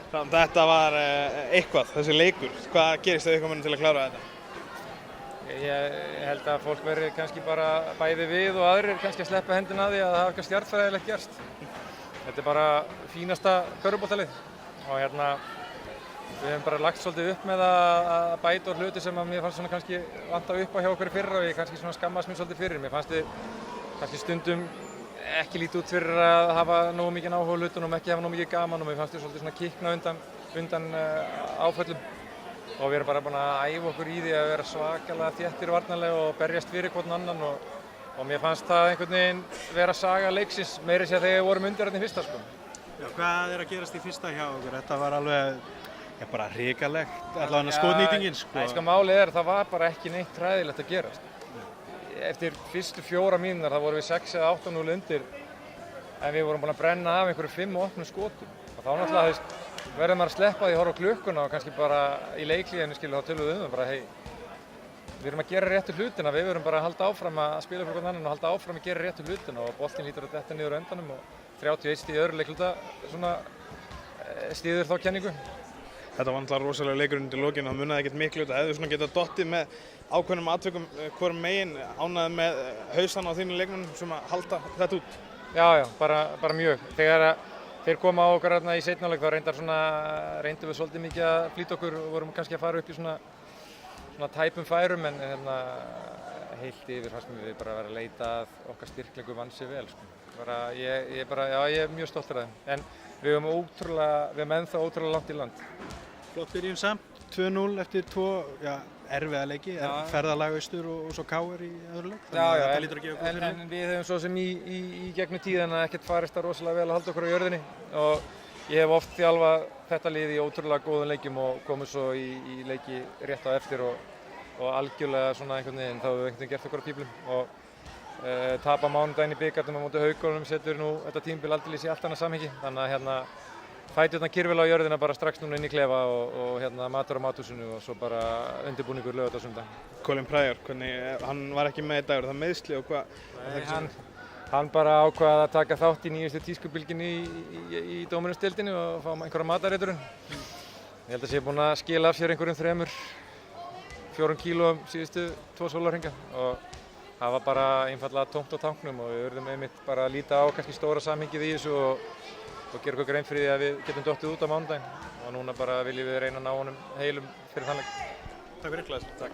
Þetta var eitthvað, þessi leikur. Hvað gerist þau ykkur til að klára þetta? Ég held að fólk verði kannski bara bæði við og aðrir kannski að sleppa hendina að því að það hafi eitthvað stjarnfræðilegt gerst. Þetta bara fínasta körfuboltalið og við höfum bara lagt svolítið upp með að bæta úr hluti sem að mér fannst svona kannski vanta upp á hjá okkur í fyrra og ég kannski svona skammast mér svolítið fyrir. Mér fannst við kannski stundum ekki lítið út fyrir að hafa nógu mikið áhuga á hlutunum, ekki hafa nógu mikið gaman og mér fannst við svolítið svona kikna undan áföllum. Og við erum bara búin að æfa okkur í því að vera svakalega þéttir varnarlega og berjast fyrir hvern annan og mér fannst það einhvern veginn vera saga leiksins meira sér þegar við vorum undir þetta í fyrsta sko. Já, hvað að gerast í fyrsta hjá okkur? Þetta var alveg bara hrikalegt, allavega skotnýtingin sko. Sko málið það var bara ekki neitt hræðilegt að gerast. Eftir fyrstu 4 mínútur þá vorum við 6 eða 8-0 undir en við vorum búin að brenna af einhverju 5 opnum skotum. Og þá náttúrulega verður maður að sleppa því að horfa á klukkuna og kannski bara í leiklíðinu þá tölum við bara hey, við erum að gera réttu hlutina, við verum bara að halda áfram að spila fyrir hvern annan og halda áfram að gera réttu hlutina og boltinn lítur að detta niður á endanum og 31 stig í öðru leikluta svona styður þá kenningu. Þetta var náttúrulega rosalega leikur undir lokinn og það munaði ekkert miklu út. Hefðu svona getað dottið með ákveðnum atvikum hvorum megin ánægði með hausana á þínum leikmönnum sem að halda þetta út? Já, bara mjög. Þegar þeir koma á okkur í seinni hálfleik þá reyndum við svolítið mikið að flýta okkur og vorum kannski að fara upp í svona tæpum færum en heilt yfir fannst mér við bara að vera að leita að okkar styrkleikum vann sér vel sko. Ég er mjög stoltur af þeim. En við höfum ennþá ótrúlega langt í land. Flott byrjun samt, 2-0 eftir 2 erfiða leiki, ferðalag austur og svo KR í öðru leik. En við höfum svo sem í gegnum tíðina ekkert farist það rosalega vel að halda okkur á jörðinni og ég hef oft þjálfað þetta lið í ótrúlega góðum leikjum og komið svo í leiki rétt á eftir og algjörlega svona einhvern veginn þá höfum við einhvern veginn gert okkur á píplum og tapa mánudaginn í bikarnum á móti Haukunum setur nú þetta tímabil aldeilis í allt annað samhengi þannig að fæturnar kyrfilega á jörðina bara strax núna inn í klefa og matur á mathúsinu og svo bara undirbúningur laugardagssundag. Colin Pryor, hann var ekki með í dag, er það meiðsli og hvað? Hann bara ákvað að taka þátt í nýjustu tískubylgjunni í dómurinn og fá einhverja matareitrun. Ég held að sé búinn að skila af sér einhverjum 3-4 kílóum síðustu 2 sólarhringa og það var bara einfaldlega tómt á tanknum og við urðum einmitt bara að líta á kannski stóra samhengið í þessu og gera okkur grein fyrir því að við getum dottið út á mánudaginn og núna bara viljum við reyna að ná honum heilum fyrir þann leik. Takk fyrir ykkur. Takk.